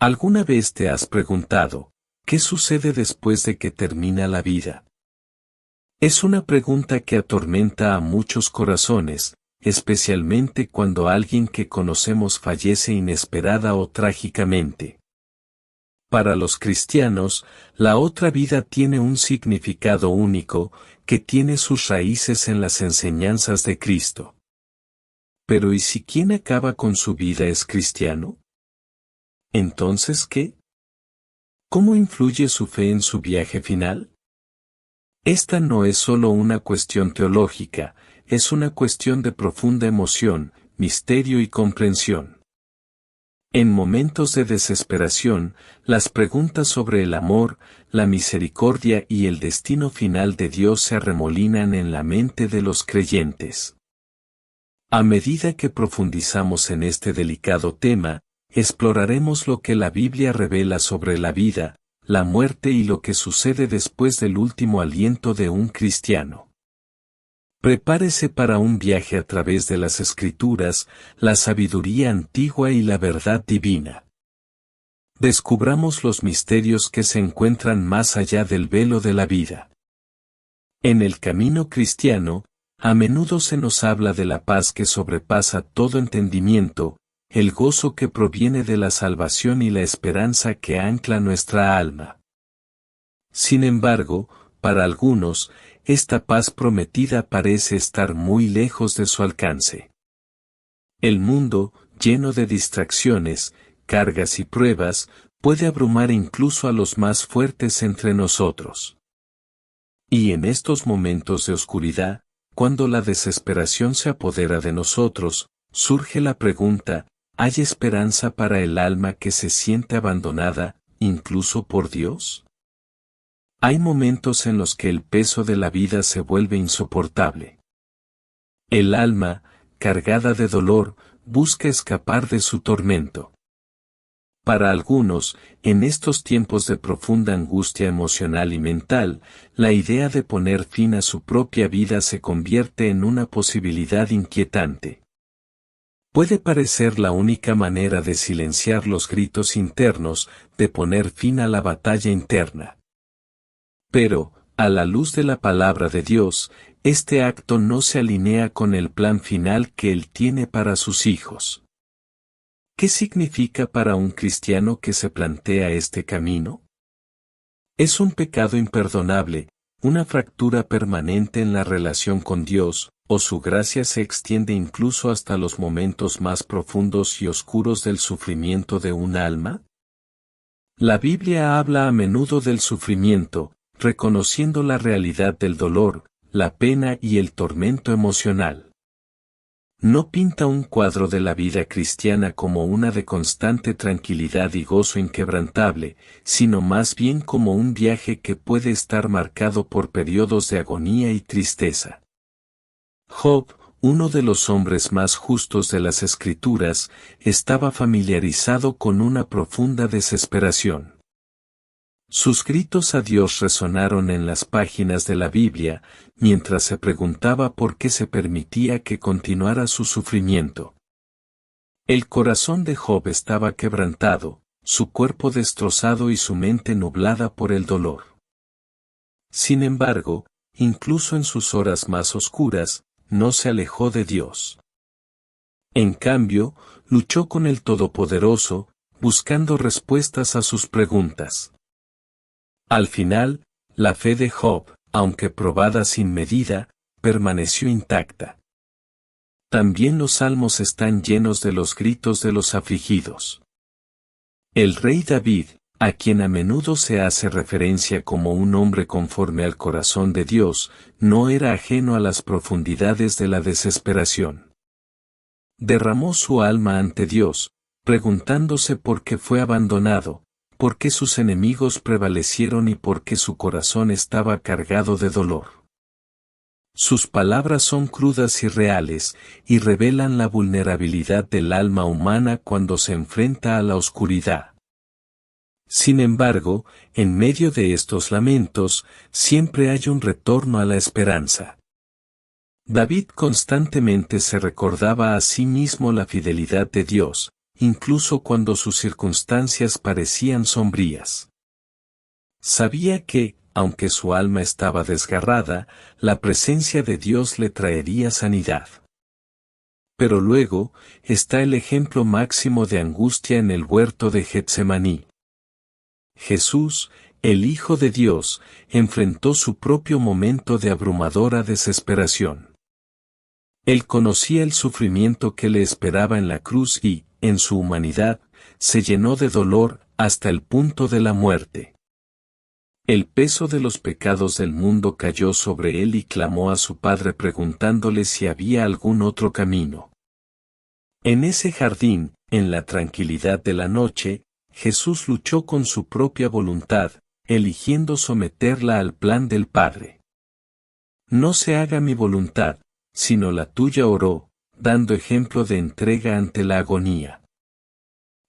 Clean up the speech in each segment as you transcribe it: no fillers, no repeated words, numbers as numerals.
¿Alguna vez te has preguntado, qué sucede después de que termina la vida? Es una pregunta que atormenta a muchos corazones, especialmente cuando alguien que conocemos fallece inesperada o trágicamente. Para los cristianos, la otra vida tiene un significado único, que tiene sus raíces en las enseñanzas de Cristo. Pero ¿y si quien acaba con su vida es cristiano? ¿Entonces qué? ¿Cómo influye su fe en su viaje final? Esta no es solo una cuestión teológica, es una cuestión de profunda emoción, misterio y comprensión. En momentos de desesperación, las preguntas sobre el amor, la misericordia y el destino final de Dios se arremolinan en la mente de los creyentes. A medida que profundizamos en este delicado tema, exploraremos lo que la Biblia revela sobre la vida, la muerte y lo que sucede después del último aliento de un cristiano. Prepárese para un viaje a través de las Escrituras, la sabiduría antigua y la verdad divina. Descubramos los misterios que se encuentran más allá del velo de la vida. En el camino cristiano, a menudo se nos habla de la paz que sobrepasa todo entendimiento, el gozo que proviene de la salvación y la esperanza que ancla nuestra alma. Sin embargo, para algunos, esta paz prometida parece estar muy lejos de su alcance. El mundo, lleno de distracciones, cargas y pruebas, puede abrumar incluso a los más fuertes entre nosotros. Y en estos momentos de oscuridad, cuando la desesperación se apodera de nosotros, surge la pregunta, ¿hay esperanza para el alma que se siente abandonada, incluso por Dios? Hay momentos en los que el peso de la vida se vuelve insoportable. El alma, cargada de dolor, busca escapar de su tormento. Para algunos, en estos tiempos de profunda angustia emocional y mental, la idea de poner fin a su propia vida se convierte en una posibilidad inquietante. Puede parecer la única manera de silenciar los gritos internos, de poner fin a la batalla interna. Pero, a la luz de la palabra de Dios, este acto no se alinea con el plan final que Él tiene para sus hijos. ¿Qué significa para un cristiano que se plantea este camino? Es un pecado imperdonable, una fractura permanente en la relación con Dios, o su gracia se extiende incluso hasta los momentos más profundos y oscuros del sufrimiento de un alma? La Biblia habla a menudo del sufrimiento, reconociendo la realidad del dolor, la pena y el tormento emocional. No pinta un cuadro de la vida cristiana como una de constante tranquilidad y gozo inquebrantable, sino más bien como un viaje que puede estar marcado por periodos de agonía y tristeza. Job, uno de los hombres más justos de las Escrituras, estaba familiarizado con una profunda desesperación. Sus gritos a Dios resonaron en las páginas de la Biblia, mientras se preguntaba por qué se permitía que continuara su sufrimiento. El corazón de Job estaba quebrantado, su cuerpo destrozado y su mente nublada por el dolor. Sin embargo, incluso en sus horas más oscuras, no se alejó de Dios. En cambio, luchó con el Todopoderoso, buscando respuestas a sus preguntas. Al final, la fe de Job, aunque probada sin medida, permaneció intacta. También los salmos están llenos de los gritos de los afligidos. El rey David, a quien a menudo se hace referencia como un hombre conforme al corazón de Dios, no era ajeno a las profundidades de la desesperación. Derramó su alma ante Dios, preguntándose por qué fue abandonado, por qué sus enemigos prevalecieron y por qué su corazón estaba cargado de dolor. Sus palabras son crudas y reales, y revelan la vulnerabilidad del alma humana cuando se enfrenta a la oscuridad. Sin embargo, en medio de estos lamentos, siempre hay un retorno a la esperanza. David constantemente se recordaba a sí mismo la fidelidad de Dios, incluso cuando sus circunstancias parecían sombrías. Sabía que, aunque su alma estaba desgarrada, la presencia de Dios le traería sanidad. Pero luego, está el ejemplo máximo de angustia en el huerto de Getsemaní. Jesús, el Hijo de Dios, enfrentó su propio momento de abrumadora desesperación. Él conocía el sufrimiento que le esperaba en la cruz y, en su humanidad, se llenó de dolor hasta el punto de la muerte. El peso de los pecados del mundo cayó sobre él y clamó a su Padre preguntándole si había algún otro camino. En ese jardín, en la tranquilidad de la noche, Jesús luchó con su propia voluntad, eligiendo someterla al plan del Padre. No se haga mi voluntad, sino la tuya, oró, dando ejemplo de entrega ante la agonía.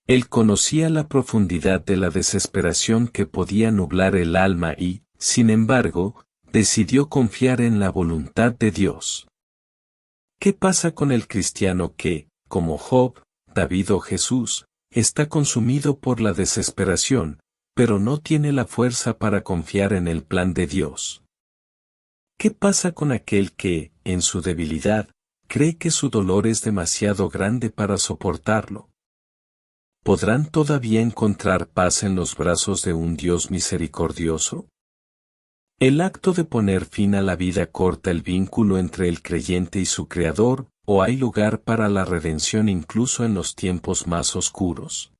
Él conocía la profundidad de la desesperación que podía nublar el alma y, sin embargo, decidió confiar en la voluntad de Dios. ¿Qué pasa con el cristiano que, como Job, David o Jesús, está consumido por la desesperación, pero no tiene la fuerza para confiar en el plan de Dios? ¿Qué pasa con aquel que, en su debilidad, cree que su dolor es demasiado grande para soportarlo? ¿Podrán todavía encontrar paz en los brazos de un Dios misericordioso? ¿El acto de poner fin a la vida corta el vínculo entre el creyente y su Creador, o hay lugar para la redención incluso en los tiempos más oscuros?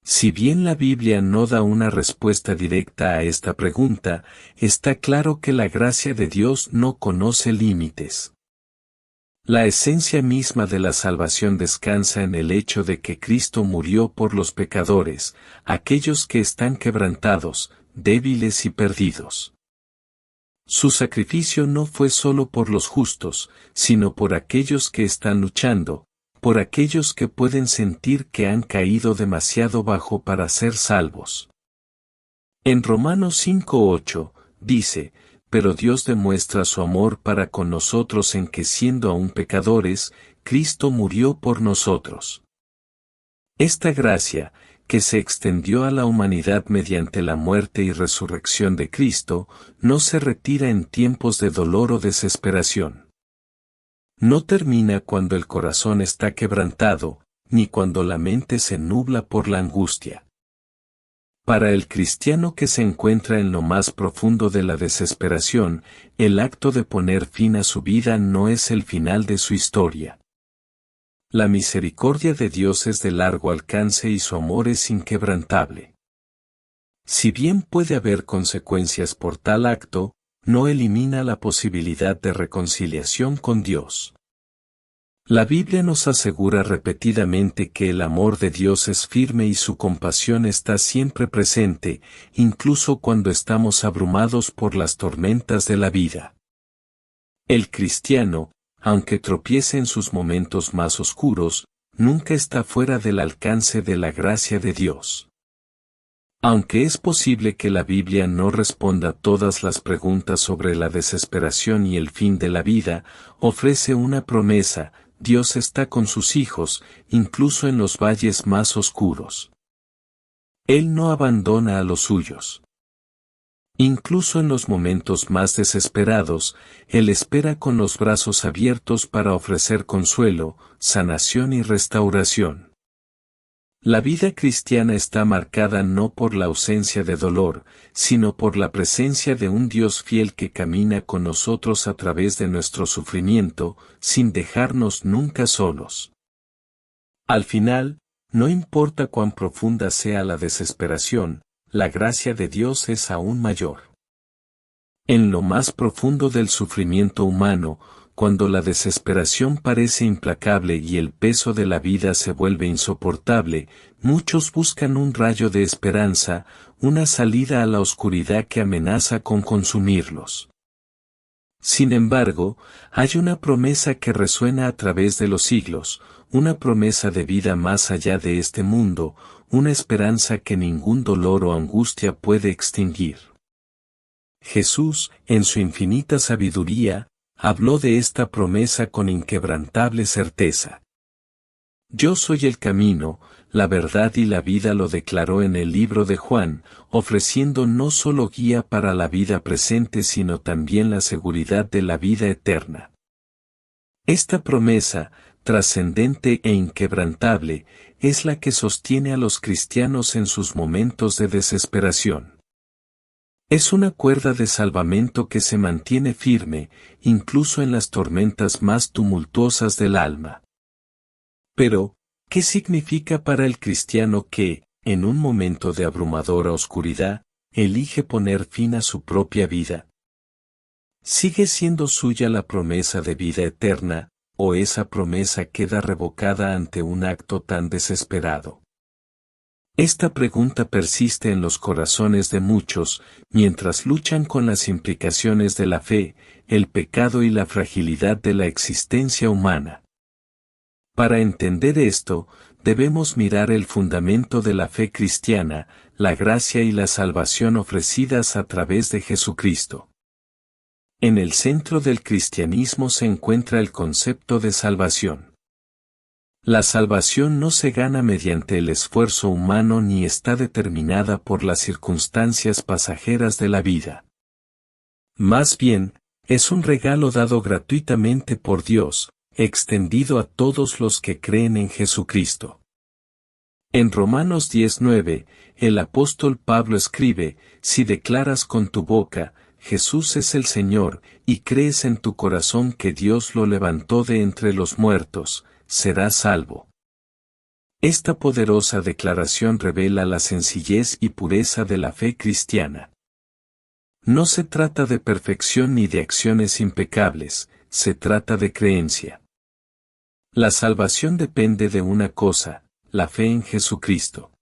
Si bien la Biblia no da una respuesta directa a esta pregunta, está claro que la gracia de Dios no conoce límites. La esencia misma de la salvación descansa en el hecho de que Cristo murió por los pecadores, aquellos que están quebrantados, débiles y perdidos. Su sacrificio no fue solo por los justos, sino por aquellos que están luchando, por aquellos que pueden sentir que han caído demasiado bajo para ser salvos. En Romanos 5:8, dice, pero Dios demuestra su amor para con nosotros en que siendo aún pecadores, Cristo murió por nosotros. Esta gracia, que se extendió a la humanidad mediante la muerte y resurrección de Cristo, no se retira en tiempos de dolor o desesperación. No termina cuando el corazón está quebrantado, ni cuando la mente se nubla por la angustia. Para el cristiano que se encuentra en lo más profundo de la desesperación, el acto de poner fin a su vida no es el final de su historia. La misericordia de Dios es de largo alcance y su amor es inquebrantable. Si bien puede haber consecuencias por tal acto, no elimina la posibilidad de reconciliación con Dios. La Biblia nos asegura repetidamente que el amor de Dios es firme y su compasión está siempre presente, incluso cuando estamos abrumados por las tormentas de la vida. El cristiano, aunque tropiece en sus momentos más oscuros, nunca está fuera del alcance de la gracia de Dios. Aunque es posible que la Biblia no responda todas las preguntas sobre la desesperación y el fin de la vida, ofrece una promesa: Dios está con sus hijos, incluso en los valles más oscuros. Él no abandona a los suyos. Incluso en los momentos más desesperados, Él espera con los brazos abiertos para ofrecer consuelo, sanación y restauración. La vida cristiana está marcada no por la ausencia de dolor, sino por la presencia de un Dios fiel que camina con nosotros a través de nuestro sufrimiento, sin dejarnos nunca solos. Al final, no importa cuán profunda sea la desesperación, la gracia de Dios es aún mayor. En lo más profundo del sufrimiento humano, cuando la desesperación parece implacable y el peso de la vida se vuelve insoportable, muchos buscan un rayo de esperanza, una salida a la oscuridad que amenaza con consumirlos. Sin embargo, hay una promesa que resuena a través de los siglos, una promesa de vida más allá de este mundo, una esperanza que ningún dolor o angustia puede extinguir. Jesús, en su infinita sabiduría, habló de esta promesa con inquebrantable certeza. Yo soy el camino, la verdad y la vida, lo declaró en el libro de Juan, ofreciendo no solo guía para la vida presente sino también la seguridad de la vida eterna. Esta promesa, trascendente e inquebrantable, es la que sostiene a los cristianos en sus momentos de desesperación. Es una cuerda de salvamento que se mantiene firme, incluso en las tormentas más tumultuosas del alma. Pero, ¿qué significa para el cristiano que, en un momento de abrumadora oscuridad, elige poner fin a su propia vida? ¿Sigue siendo suya la promesa de vida eterna, o esa promesa queda revocada ante un acto tan desesperado? Esta pregunta persiste en los corazones de muchos, mientras luchan con las implicaciones de la fe, el pecado y la fragilidad de la existencia humana. Para entender esto, debemos mirar el fundamento de la fe cristiana, la gracia y la salvación ofrecidas a través de Jesucristo. En el centro del cristianismo se encuentra el concepto de salvación. La salvación no se gana mediante el esfuerzo humano ni está determinada por las circunstancias pasajeras de la vida. Más bien, es un regalo dado gratuitamente por Dios, extendido a todos los que creen en Jesucristo. En Romanos 10:9, el apóstol Pablo escribe: si declaras con tu boca, Jesús es el Señor, y crees en tu corazón que Dios lo levantó de entre los muertos, serás salvo. Esta poderosa declaración revela la sencillez y pureza de la fe cristiana. No se trata de perfección ni de acciones impecables, se trata de creencia. La salvación depende de una cosa, la fe en Jesucristo.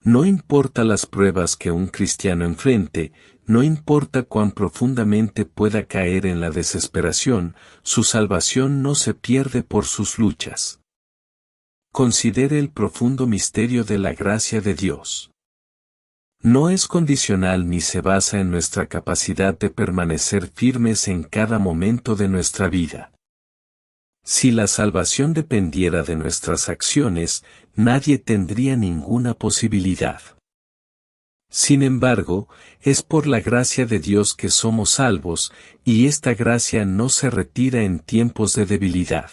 No importa las pruebas que un cristiano enfrente, no importa cuán profundamente pueda caer en la desesperación, su salvación no se pierde por sus luchas. Considere el profundo misterio de la gracia de Dios. No es condicional ni se basa en nuestra capacidad de permanecer firmes en cada momento de nuestra vida. Si la salvación dependiera de nuestras acciones, nadie tendría ninguna posibilidad. Sin embargo, es por la gracia de Dios que somos salvos, y esta gracia no se retira en tiempos de debilidad.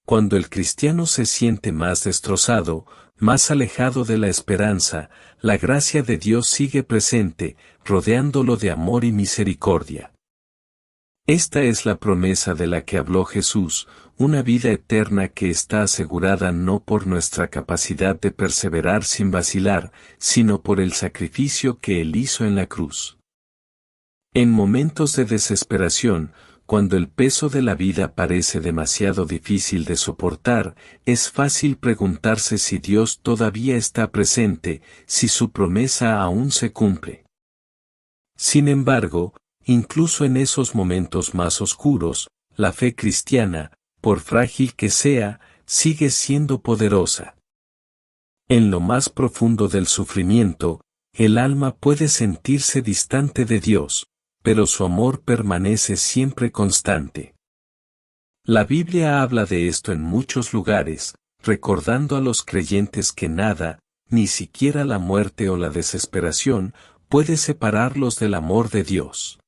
Cuando el cristiano se siente más destrozado, más alejado de la esperanza, la gracia de Dios sigue presente, rodeándolo de amor y misericordia. Esta es la promesa de la que habló Jesús, una vida eterna que está asegurada no por nuestra capacidad de perseverar sin vacilar, sino por el sacrificio que Él hizo en la cruz. En momentos de desesperación, cuando el peso de la vida parece demasiado difícil de soportar, es fácil preguntarse si Dios todavía está presente, si su promesa aún se cumple. Sin embargo, incluso en esos momentos más oscuros, la fe cristiana, por frágil que sea, sigue siendo poderosa. En lo más profundo del sufrimiento, el alma puede sentirse distante de Dios, pero su amor permanece siempre constante. La Biblia habla de esto en muchos lugares, recordando a los creyentes que nada, ni siquiera la muerte o la desesperación, puede separarlos del amor de Dios.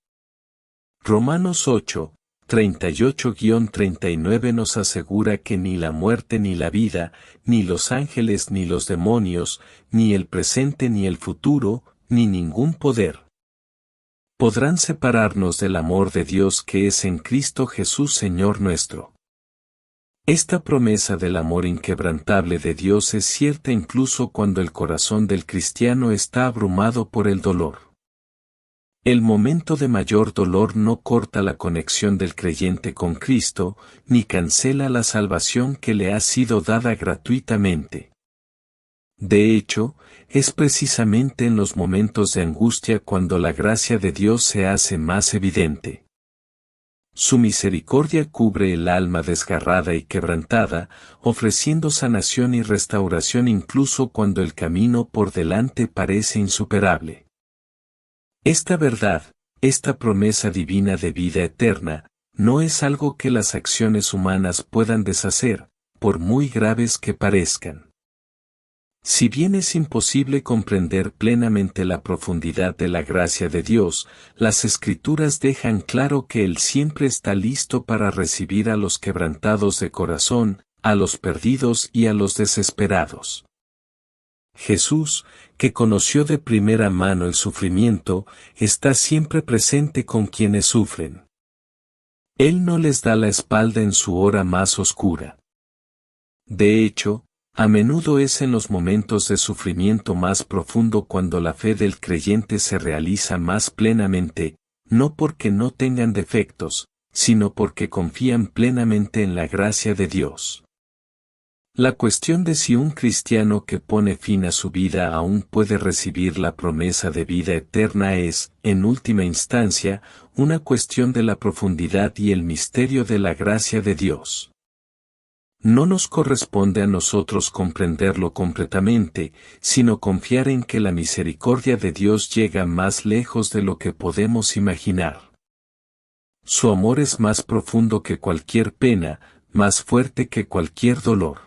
Romanos 8, 38-39 nos asegura que ni la muerte ni la vida, ni los ángeles ni los demonios, ni el presente ni el futuro, ni ningún poder podrán separarnos del amor de Dios que es en Cristo Jesús Señor nuestro. Esta promesa del amor inquebrantable de Dios es cierta incluso cuando el corazón del cristiano está abrumado por el dolor. El momento de mayor dolor no corta la conexión del creyente con Cristo, ni cancela la salvación que le ha sido dada gratuitamente. De hecho, es precisamente en los momentos de angustia cuando la gracia de Dios se hace más evidente. Su misericordia cubre el alma desgarrada y quebrantada, ofreciendo sanación y restauración incluso cuando el camino por delante parece insuperable. Esta verdad, esta promesa divina de vida eterna, no es algo que las acciones humanas puedan deshacer, por muy graves que parezcan. Si bien es imposible comprender plenamente la profundidad de la gracia de Dios, las Escrituras dejan claro que Él siempre está listo para recibir a los quebrantados de corazón, a los perdidos y a los desesperados. Jesús, que conoció de primera mano el sufrimiento, está siempre presente con quienes sufren. Él no les da la espalda en su hora más oscura. De hecho, a menudo es en los momentos de sufrimiento más profundo cuando la fe del creyente se realiza más plenamente, no porque no tengan defectos, sino porque confían plenamente en la gracia de Dios. La cuestión de si un cristiano que pone fin a su vida aún puede recibir la promesa de vida eterna es, en última instancia, una cuestión de la profundidad y el misterio de la gracia de Dios. No nos corresponde a nosotros comprenderlo completamente, sino confiar en que la misericordia de Dios llega más lejos de lo que podemos imaginar. Su amor es más profundo que cualquier pena, más fuerte que cualquier dolor.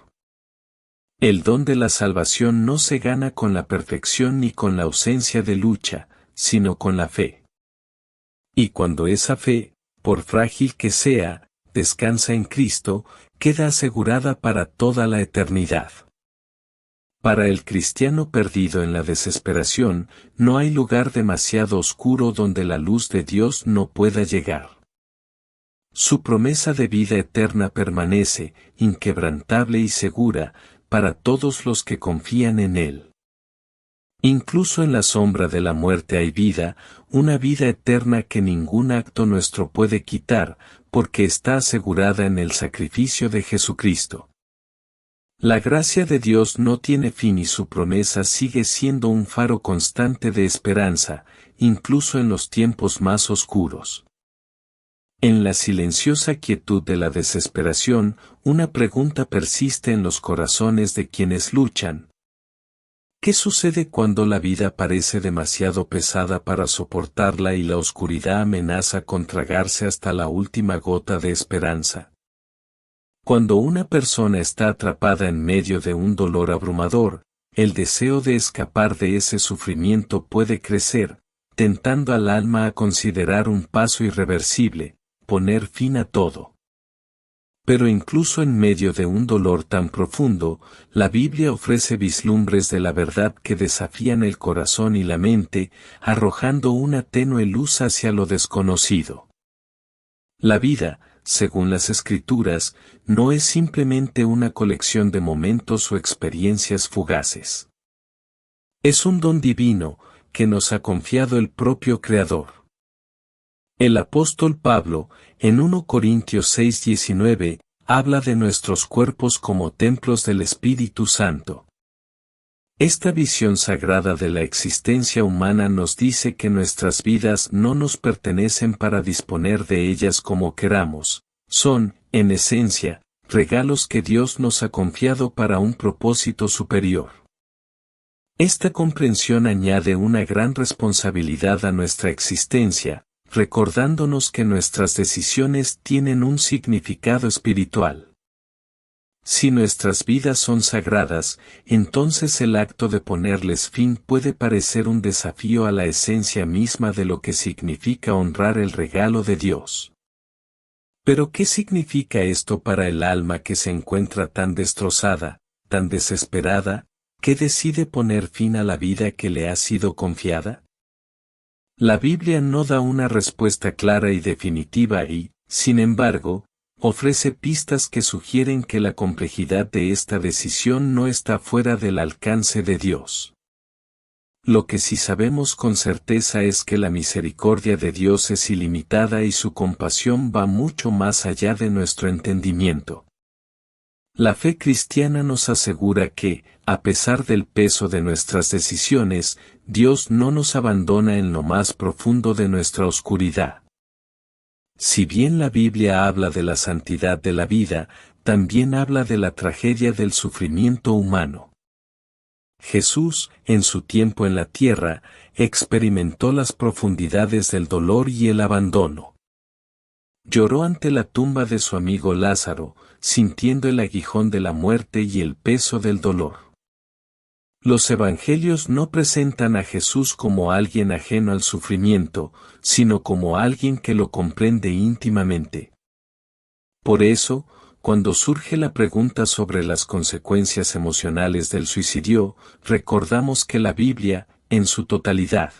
El don de la salvación no se gana con la perfección ni con la ausencia de lucha, sino con la fe. Y cuando esa fe, por frágil que sea, descansa en Cristo, queda asegurada para toda la eternidad. Para el cristiano perdido en la desesperación, no hay lugar demasiado oscuro donde la luz de Dios no pueda llegar. Su promesa de vida eterna permanece, inquebrantable y segura, para todos los que confían en Él. Incluso en la sombra de la muerte hay vida, una vida eterna que ningún acto nuestro puede quitar, porque está asegurada en el sacrificio de Jesucristo. La gracia de Dios no tiene fin y su promesa sigue siendo un faro constante de esperanza, incluso en los tiempos más oscuros. En la silenciosa quietud de la desesperación, una pregunta persiste en los corazones de quienes luchan. ¿Qué sucede cuando la vida parece demasiado pesada para soportarla y la oscuridad amenaza con tragarse hasta la última gota de esperanza? Cuando una persona está atrapada en medio de un dolor abrumador, el deseo de escapar de ese sufrimiento puede crecer, tentando al alma a considerar un paso irreversible, poner fin a todo. Pero incluso en medio de un dolor tan profundo, la Biblia ofrece vislumbres de la verdad que desafían el corazón y la mente, arrojando una tenue luz hacia lo desconocido. La vida, según las Escrituras, no es simplemente una colección de momentos o experiencias fugaces. Es un don divino, que nos ha confiado el propio Creador. El apóstol Pablo, en 1 Corintios 6:19, habla de nuestros cuerpos como templos del Espíritu Santo. Esta visión sagrada de la existencia humana nos dice que nuestras vidas no nos pertenecen para disponer de ellas como queramos, son, en esencia, regalos que Dios nos ha confiado para un propósito superior. Esta comprensión añade una gran responsabilidad a nuestra existencia, recordándonos que nuestras decisiones tienen un significado espiritual. Si nuestras vidas son sagradas, entonces el acto de ponerles fin puede parecer un desafío a la esencia misma de lo que significa honrar el regalo de Dios. Pero ¿qué significa esto para el alma que se encuentra tan destrozada, tan desesperada, que decide poner fin a la vida que le ha sido confiada? La Biblia no da una respuesta clara y definitiva y, sin embargo, ofrece pistas que sugieren que la complejidad de esta decisión no está fuera del alcance de Dios. Lo que sí sabemos con certeza es que la misericordia de Dios es ilimitada y su compasión va mucho más allá de nuestro entendimiento. La fe cristiana nos asegura que, a pesar del peso de nuestras decisiones, Dios no nos abandona en lo más profundo de nuestra oscuridad. Si bien la Biblia habla de la santidad de la vida, también habla de la tragedia del sufrimiento humano. Jesús, en su tiempo en la tierra, experimentó las profundidades del dolor y el abandono. Lloró ante la tumba de su amigo Lázaro, sintiendo el aguijón de la muerte y el peso del dolor. Los evangelios no presentan a Jesús como alguien ajeno al sufrimiento, sino como alguien que lo comprende íntimamente. Por eso, cuando surge la pregunta sobre las consecuencias emocionales del suicidio, recordamos que la Biblia, en su totalidad,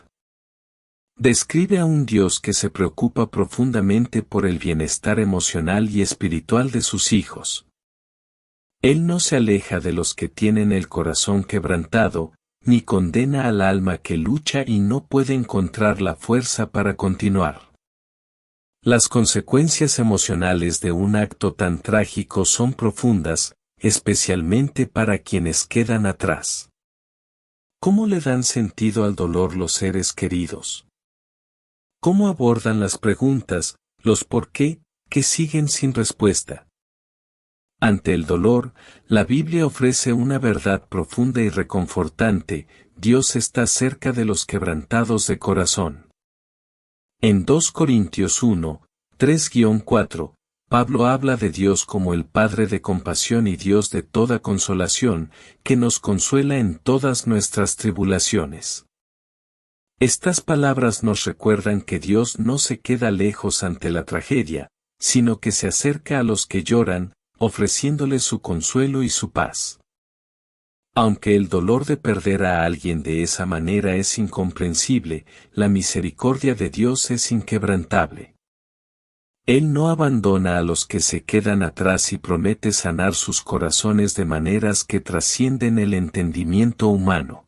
describe a un Dios que se preocupa profundamente por el bienestar emocional y espiritual de sus hijos. Él no se aleja de los que tienen el corazón quebrantado, ni condena al alma que lucha y no puede encontrar la fuerza para continuar. Las consecuencias emocionales de un acto tan trágico son profundas, especialmente para quienes quedan atrás. ¿Cómo le dan sentido al dolor los seres queridos? ¿Cómo abordan las preguntas, los por qué, que siguen sin respuesta? Ante el dolor, la Biblia ofrece una verdad profunda y reconfortante: Dios está cerca de los quebrantados de corazón. En 2 Corintios 1, 3-4, Pablo habla de Dios como el Padre de compasión y Dios de toda consolación, que nos consuela en todas nuestras tribulaciones. Estas palabras nos recuerdan que Dios no se queda lejos ante la tragedia, sino que se acerca a los que lloran, ofreciéndoles su consuelo y su paz. Aunque el dolor de perder a alguien de esa manera es incomprensible, la misericordia de Dios es inquebrantable. Él no abandona a los que se quedan atrás y promete sanar sus corazones de maneras que trascienden el entendimiento humano.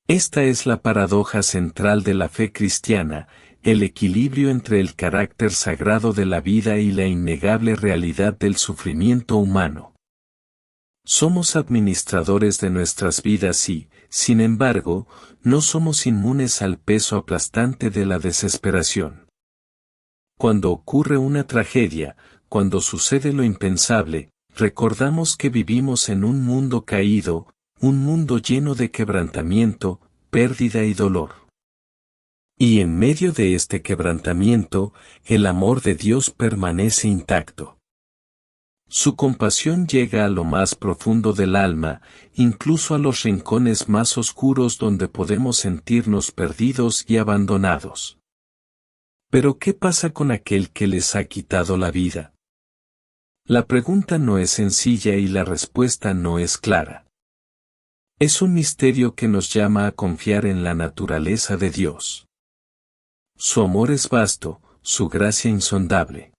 Esta es la paradoja central de la fe cristiana, el equilibrio entre el carácter sagrado de la vida y la innegable realidad del sufrimiento humano. Somos administradores de nuestras vidas y, sin embargo, no somos inmunes al peso aplastante de la desesperación. Cuando ocurre una tragedia, cuando sucede lo impensable, recordamos que vivimos en un mundo caído, un mundo lleno de quebrantamiento, pérdida y dolor. Y en medio de este quebrantamiento, el amor de Dios permanece intacto. Su compasión llega a lo más profundo del alma, incluso a los rincones más oscuros donde podemos sentirnos perdidos y abandonados. Pero ¿qué pasa con aquel que les ha quitado la vida? La pregunta no es sencilla y la respuesta no es clara. Es un misterio que nos llama a confiar en la naturaleza de Dios. Su amor es vasto, su gracia insondable.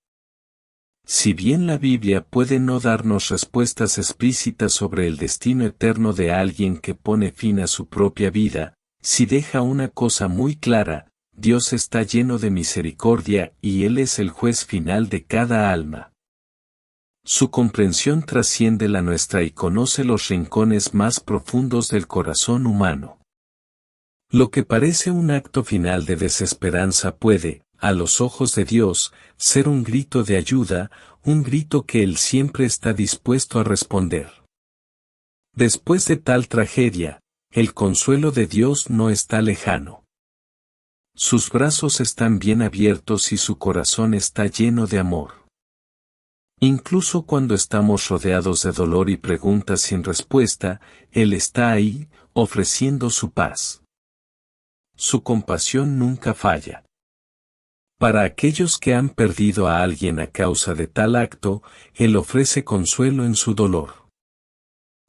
Si bien la Biblia puede no darnos respuestas explícitas sobre el destino eterno de alguien que pone fin a su propia vida, sí deja una cosa muy clara: Dios está lleno de misericordia y Él es el juez final de cada alma. Su comprensión trasciende la nuestra y conoce los rincones más profundos del corazón humano. Lo que parece un acto final de desesperanza puede, a los ojos de Dios, ser un grito de ayuda, un grito que Él siempre está dispuesto a responder. Después de tal tragedia, el consuelo de Dios no está lejano. Sus brazos están bien abiertos y su corazón está lleno de amor. Incluso cuando estamos rodeados de dolor y preguntas sin respuesta, Él está ahí, ofreciendo su paz. Su compasión nunca falla. Para aquellos que han perdido a alguien a causa de tal acto, Él ofrece consuelo en su dolor.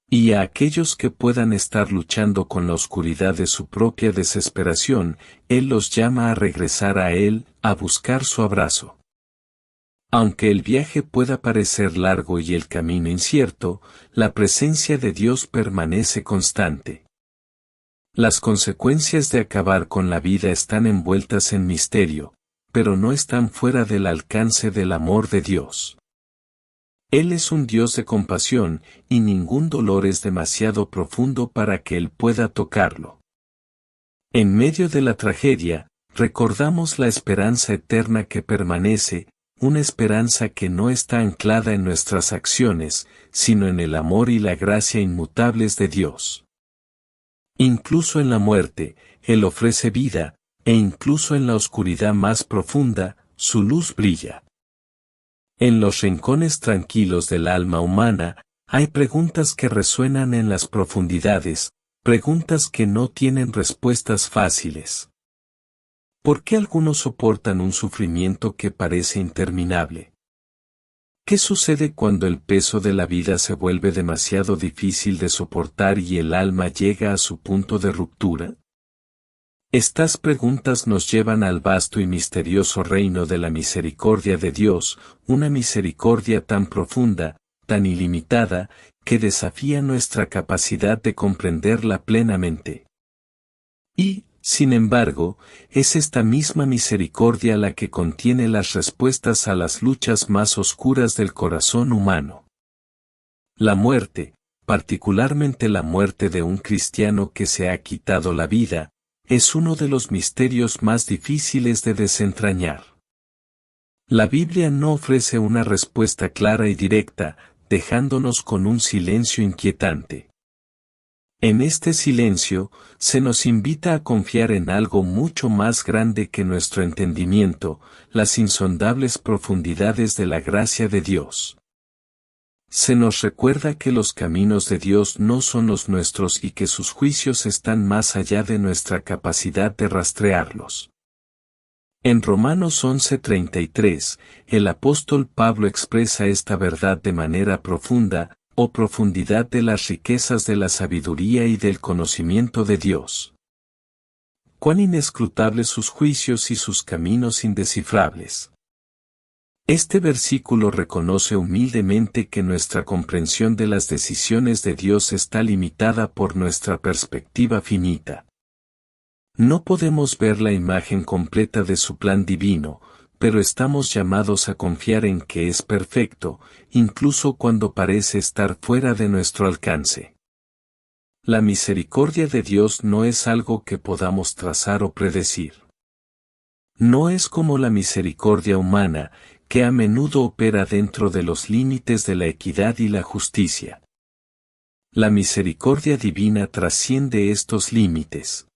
Y a aquellos que puedan estar luchando con la oscuridad de su propia desesperación, Él los llama a regresar a Él, a buscar su abrazo. Aunque el viaje pueda parecer largo y el camino incierto, la presencia de Dios permanece constante. Las consecuencias de acabar con la vida están envueltas en misterio, pero no están fuera del alcance del amor de Dios. Él es un Dios de compasión, y ningún dolor es demasiado profundo para que Él pueda tocarlo. En medio de la tragedia, recordamos la esperanza eterna que permanece, una esperanza que no está anclada en nuestras acciones, sino en el amor y la gracia inmutables de Dios. Incluso en la muerte, Él ofrece vida, e incluso en la oscuridad más profunda, su luz brilla. En los rincones tranquilos del alma humana, hay preguntas que resuenan en las profundidades, preguntas que no tienen respuestas fáciles. ¿Por qué algunos soportan un sufrimiento que parece interminable? ¿Qué sucede cuando el peso de la vida se vuelve demasiado difícil de soportar y el alma llega a su punto de ruptura? Estas preguntas nos llevan al vasto y misterioso reino de la misericordia de Dios, una misericordia tan profunda, tan ilimitada, que desafía nuestra capacidad de comprenderla plenamente. Y, sin embargo, es esta misma misericordia la que contiene las respuestas a las luchas más oscuras del corazón humano. La muerte, particularmente la muerte de un cristiano que se ha quitado la vida, es uno de los misterios más difíciles de desentrañar. La Biblia no ofrece una respuesta clara y directa, dejándonos con un silencio inquietante. En este silencio, se nos invita a confiar en algo mucho más grande que nuestro entendimiento, las insondables profundidades de la gracia de Dios. Se nos recuerda que los caminos de Dios no son los nuestros y que sus juicios están más allá de nuestra capacidad de rastrearlos. En Romanos 11:33, el apóstol Pablo expresa esta verdad de manera profunda, o profundidad de las riquezas de la sabiduría y del conocimiento de Dios. Cuán inescrutables sus juicios y sus caminos indescifrables. Este versículo reconoce humildemente que nuestra comprensión de las decisiones de Dios está limitada por nuestra perspectiva finita. No podemos ver la imagen completa de su plan divino, pero estamos llamados a confiar en que es perfecto, incluso cuando parece estar fuera de nuestro alcance. La misericordia de Dios no es algo que podamos trazar o predecir. No es como la misericordia humana, que a menudo opera dentro de los límites de la equidad y la justicia. La misericordia divina trasciende estos límites.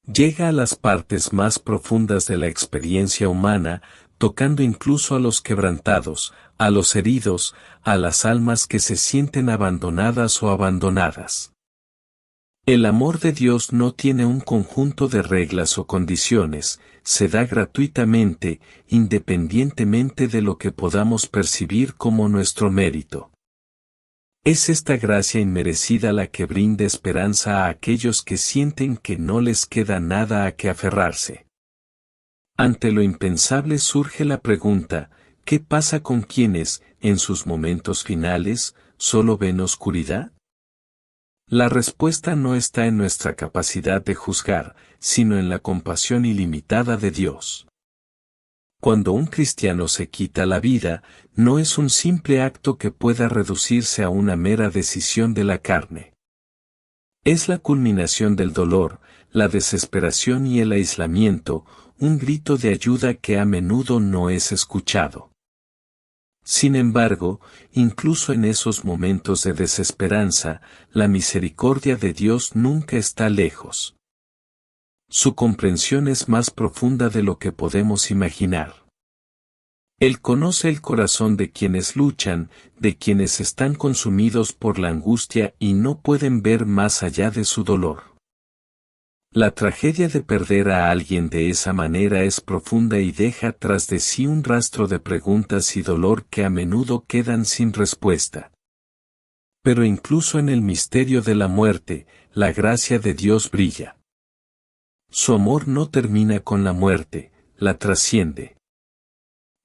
Llega a las partes más profundas de la experiencia humana, tocando incluso a los quebrantados, a los heridos, a las almas que se sienten abandonadas o abandonadas. El amor de Dios no tiene un conjunto de reglas o condiciones, se da gratuitamente, independientemente de lo que podamos percibir como nuestro mérito. Es esta gracia inmerecida la que brinda esperanza a aquellos que sienten que no les queda nada a que aferrarse. Ante lo impensable surge la pregunta, ¿qué pasa con quienes, en sus momentos finales, solo ven oscuridad? La respuesta no está en nuestra capacidad de juzgar, sino en la compasión ilimitada de Dios. Cuando un cristiano se quita la vida, no es un simple acto que pueda reducirse a una mera decisión de la carne. Es la culminación del dolor, la desesperación y el aislamiento, un grito de ayuda que a menudo no es escuchado. Sin embargo, incluso en esos momentos de desesperanza, la misericordia de Dios nunca está lejos. Su comprensión es más profunda de lo que podemos imaginar. Él conoce el corazón de quienes luchan, de quienes están consumidos por la angustia y no pueden ver más allá de su dolor. La tragedia de perder a alguien de esa manera es profunda y deja tras de sí un rastro de preguntas y dolor que a menudo quedan sin respuesta. Pero incluso en el misterio de la muerte, la gracia de Dios brilla. Su amor no termina con la muerte, la trasciende.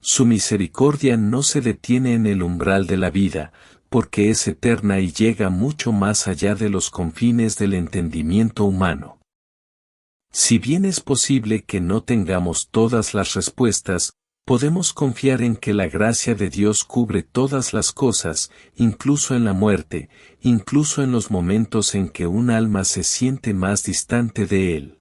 Su misericordia no se detiene en el umbral de la vida, porque es eterna y llega mucho más allá de los confines del entendimiento humano. Si bien es posible que no tengamos todas las respuestas, podemos confiar en que la gracia de Dios cubre todas las cosas, incluso en la muerte, incluso en los momentos en que un alma se siente más distante de Él.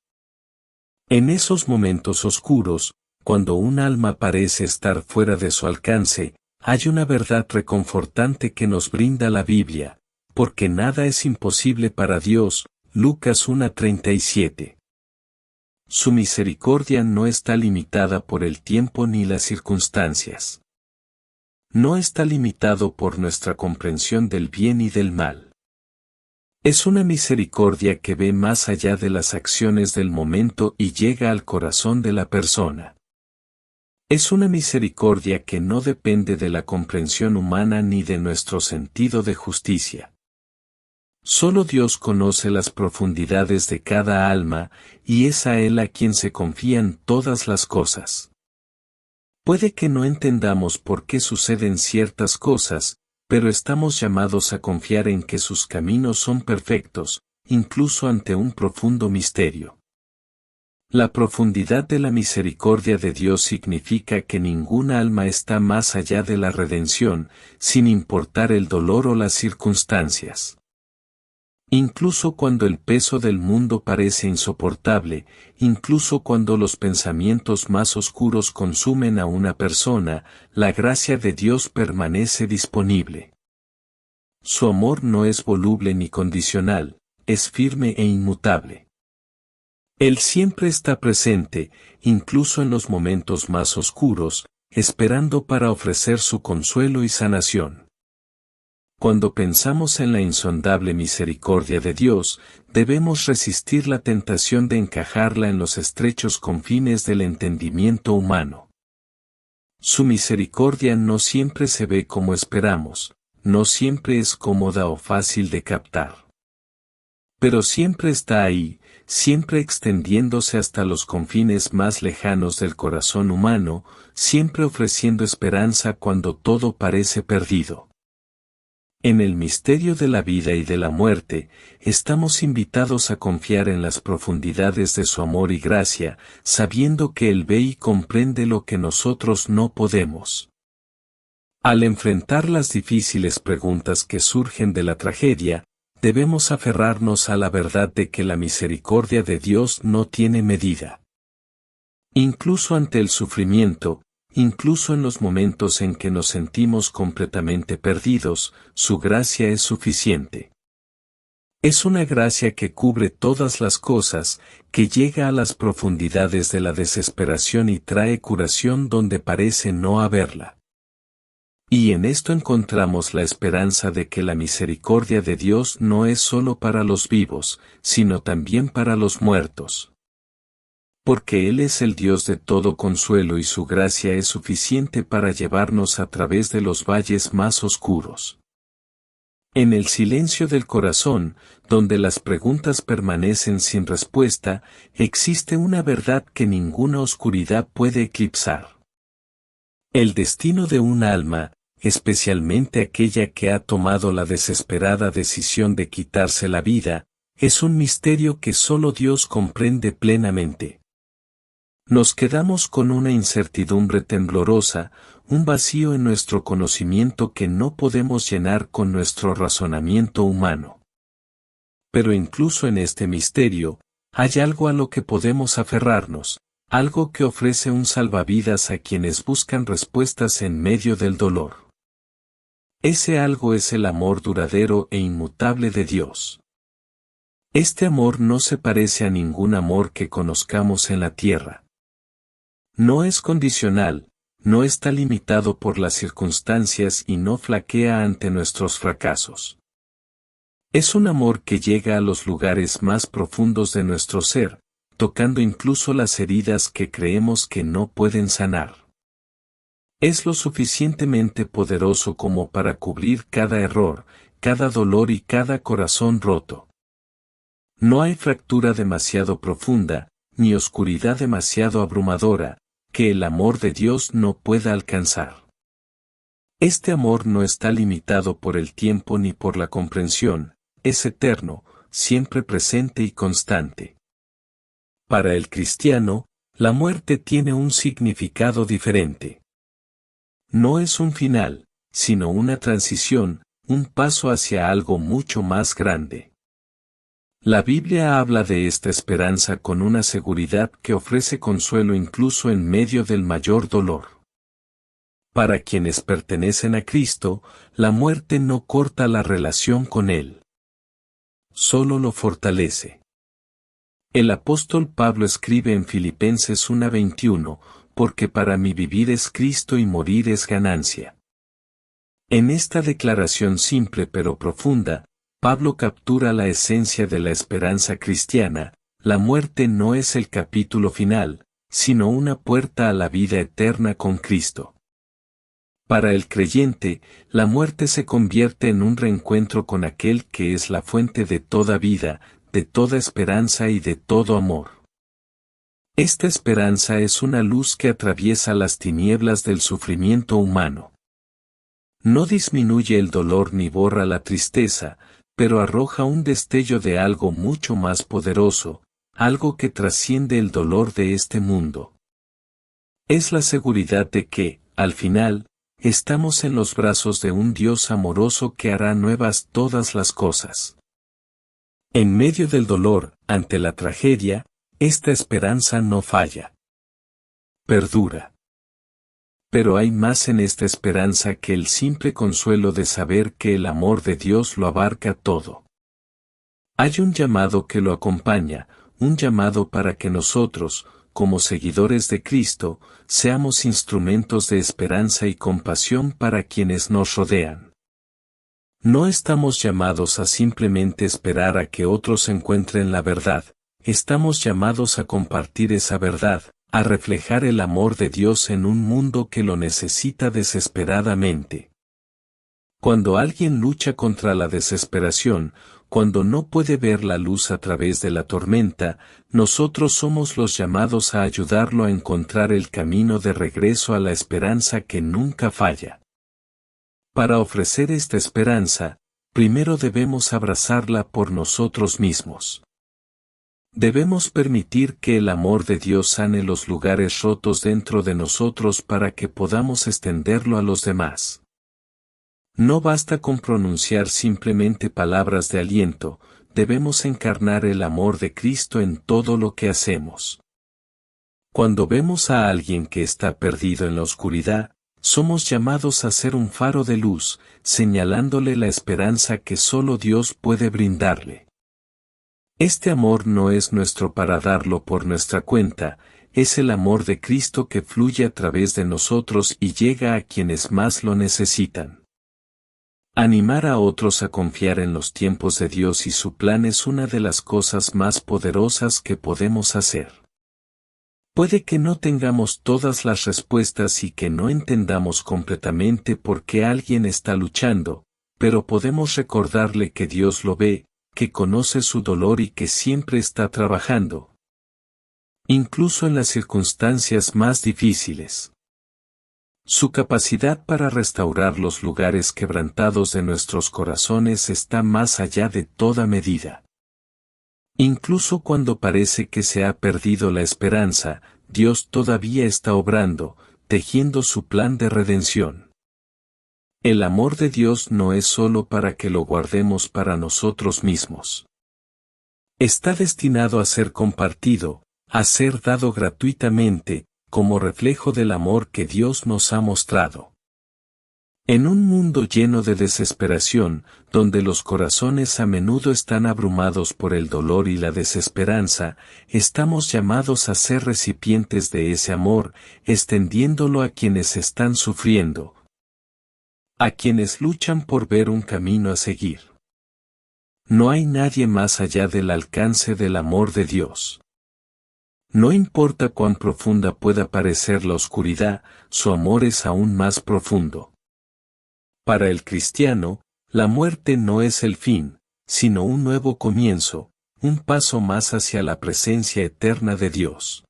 En esos momentos oscuros, cuando un alma parece estar fuera de su alcance, hay una verdad reconfortante que nos brinda la Biblia, porque nada es imposible para Dios, Lucas 1:37. Su misericordia no está limitada por el tiempo ni las circunstancias. No está limitado por nuestra comprensión del bien y del mal. Es una misericordia que ve más allá de las acciones del momento y llega al corazón de la persona. Es una misericordia que no depende de la comprensión humana ni de nuestro sentido de justicia. Solo Dios conoce las profundidades de cada alma, y es a Él a quien se confían todas las cosas. Puede que no entendamos por qué suceden ciertas cosas, pero estamos llamados a confiar en que sus caminos son perfectos, incluso ante un profundo misterio. La profundidad de la misericordia de Dios significa que ninguna alma está más allá de la redención, sin importar el dolor o las circunstancias. Incluso cuando el peso del mundo parece insoportable, incluso cuando los pensamientos más oscuros consumen a una persona, la gracia de Dios permanece disponible. Su amor no es voluble ni condicional, es firme e inmutable. Él siempre está presente, incluso en los momentos más oscuros, esperando para ofrecer su consuelo y sanación. Cuando pensamos en la insondable misericordia de Dios, debemos resistir la tentación de encajarla en los estrechos confines del entendimiento humano. Su misericordia no siempre se ve como esperamos, no siempre es cómoda o fácil de captar. Pero siempre está ahí, siempre extendiéndose hasta los confines más lejanos del corazón humano, siempre ofreciendo esperanza cuando todo parece perdido. En el misterio de la vida y de la muerte, estamos invitados a confiar en las profundidades de su amor y gracia, sabiendo que Él ve y comprende lo que nosotros no podemos. Al enfrentar las difíciles preguntas que surgen de la tragedia, debemos aferrarnos a la verdad de que la misericordia de Dios no tiene medida. Incluso ante el sufrimiento, incluso en los momentos en que nos sentimos completamente perdidos, su gracia es suficiente. Es una gracia que cubre todas las cosas, que llega a las profundidades de la desesperación y trae curación donde parece no haberla. Y en esto encontramos la esperanza de que la misericordia de Dios no es solo para los vivos, sino también para los muertos. Porque Él es el Dios de todo consuelo y su gracia es suficiente para llevarnos a través de los valles más oscuros. En el silencio del corazón, donde las preguntas permanecen sin respuesta, existe una verdad que ninguna oscuridad puede eclipsar. El destino de un alma, especialmente aquella que ha tomado la desesperada decisión de quitarse la vida, es un misterio que solo Dios comprende plenamente. Nos quedamos con una incertidumbre temblorosa, un vacío en nuestro conocimiento que no podemos llenar con nuestro razonamiento humano. Pero incluso en este misterio, hay algo a lo que podemos aferrarnos, algo que ofrece un salvavidas a quienes buscan respuestas en medio del dolor. Ese algo es el amor duradero e inmutable de Dios. Este amor no se parece a ningún amor que conozcamos en la tierra. No es condicional, no está limitado por las circunstancias y no flaquea ante nuestros fracasos. Es un amor que llega a los lugares más profundos de nuestro ser, tocando incluso las heridas que creemos que no pueden sanar. Es lo suficientemente poderoso como para cubrir cada error, cada dolor y cada corazón roto. No hay fractura demasiado profunda, ni oscuridad demasiado abrumadora, que el amor de Dios no pueda alcanzar. Este amor no está limitado por el tiempo ni por la comprensión, es eterno, siempre presente y constante. Para el cristiano, la muerte tiene un significado diferente. No es un final, sino una transición, un paso hacia algo mucho más grande. La Biblia habla de esta esperanza con una seguridad que ofrece consuelo incluso en medio del mayor dolor. Para quienes pertenecen a Cristo, la muerte no corta la relación con Él. Solo lo fortalece. El apóstol Pablo escribe en Filipenses 1:21, porque para mí vivir es Cristo y morir es ganancia. En esta declaración simple pero profunda, Pablo captura la esencia de la esperanza cristiana. La muerte no es el capítulo final, sino una puerta a la vida eterna con Cristo. Para el creyente, la muerte se convierte en un reencuentro con aquel que es la fuente de toda vida, de toda esperanza y de todo amor. Esta esperanza es una luz que atraviesa las tinieblas del sufrimiento humano. No disminuye el dolor ni borra la tristeza, pero arroja un destello de algo mucho más poderoso, algo que trasciende el dolor de este mundo. Es la seguridad de que, al final, estamos en los brazos de un Dios amoroso que hará nuevas todas las cosas. En medio del dolor, ante la tragedia, esta esperanza no falla. Perdura. Pero hay más en esta esperanza que el simple consuelo de saber que el amor de Dios lo abarca todo. Hay un llamado que lo acompaña, un llamado para que nosotros, como seguidores de Cristo, seamos instrumentos de esperanza y compasión para quienes nos rodean. No estamos llamados a simplemente esperar a que otros encuentren la verdad, estamos llamados a compartir esa verdad, a reflejar el amor de Dios en un mundo que lo necesita desesperadamente. Cuando alguien lucha contra la desesperación, cuando no puede ver la luz a través de la tormenta, nosotros somos los llamados a ayudarlo a encontrar el camino de regreso a la esperanza que nunca falla. Para ofrecer esta esperanza, primero debemos abrazarla por nosotros mismos. Debemos permitir que el amor de Dios sane los lugares rotos dentro de nosotros para que podamos extenderlo a los demás. No basta con pronunciar simplemente palabras de aliento, debemos encarnar el amor de Cristo en todo lo que hacemos. Cuando vemos a alguien que está perdido en la oscuridad, somos llamados a ser un faro de luz, señalándole la esperanza que solo Dios puede brindarle. Este amor no es nuestro para darlo por nuestra cuenta, es el amor de Cristo que fluye a través de nosotros y llega a quienes más lo necesitan. Animar a otros a confiar en los tiempos de Dios y su plan es una de las cosas más poderosas que podemos hacer. Puede que no tengamos todas las respuestas y que no entendamos completamente por qué alguien está luchando, pero podemos recordarle que Dios lo ve, que conoce su dolor y que siempre está trabajando. Incluso en las circunstancias más difíciles. Su capacidad para restaurar los lugares quebrantados de nuestros corazones está más allá de toda medida. Incluso cuando parece que se ha perdido la esperanza, Dios todavía está obrando, tejiendo su plan de redención. El amor de Dios no es solo para que lo guardemos para nosotros mismos. Está destinado a ser compartido, a ser dado gratuitamente, como reflejo del amor que Dios nos ha mostrado. En un mundo lleno de desesperación, donde los corazones a menudo están abrumados por el dolor y la desesperanza, estamos llamados a ser recipientes de ese amor, extendiéndolo a quienes están sufriendo, a quienes luchan por ver un camino a seguir. No hay nadie más allá del alcance del amor de Dios. No importa cuán profunda pueda parecer la oscuridad, su amor es aún más profundo. Para el cristiano, la muerte no es el fin, sino un nuevo comienzo, un paso más hacia la presencia eterna de Dios.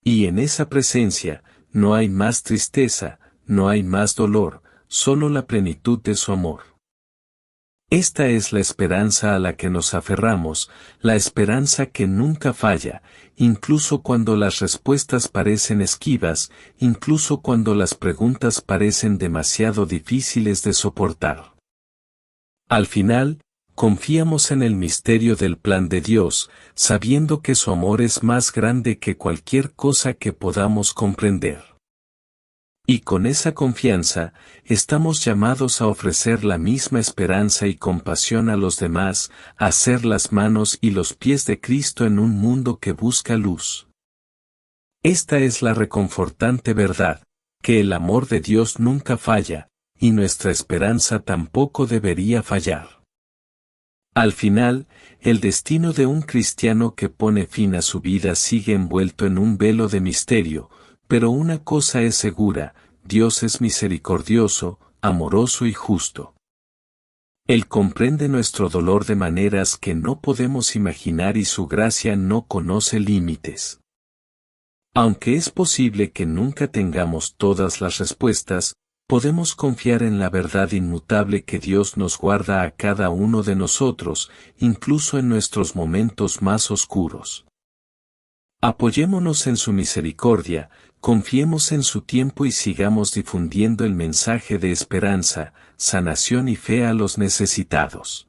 Y en esa presencia, no hay más tristeza, no hay más dolor, solo la plenitud de su amor. Esta es la esperanza a la que nos aferramos, la esperanza que nunca falla, incluso cuando las respuestas parecen esquivas, incluso cuando las preguntas parecen demasiado difíciles de soportar. Al final, confiamos en el misterio del plan de Dios, sabiendo que su amor es más grande que cualquier cosa que podamos comprender. Y con esa confianza, estamos llamados a ofrecer la misma esperanza y compasión a los demás, a ser las manos y los pies de Cristo en un mundo que busca luz. Esta es la reconfortante verdad, que el amor de Dios nunca falla, y nuestra esperanza tampoco debería fallar. Al final, el destino de un cristiano que pone fin a su vida sigue envuelto en un velo de misterio, pero una cosa es segura: Dios es misericordioso, amoroso y justo. Él comprende nuestro dolor de maneras que no podemos imaginar y su gracia no conoce límites. Aunque es posible que nunca tengamos todas las respuestas, podemos confiar en la verdad inmutable que Dios nos guarda a cada uno de nosotros, incluso en nuestros momentos más oscuros. Apoyémonos en su misericordia, confiemos en su tiempo y sigamos difundiendo el mensaje de esperanza, sanación y fe a los necesitados.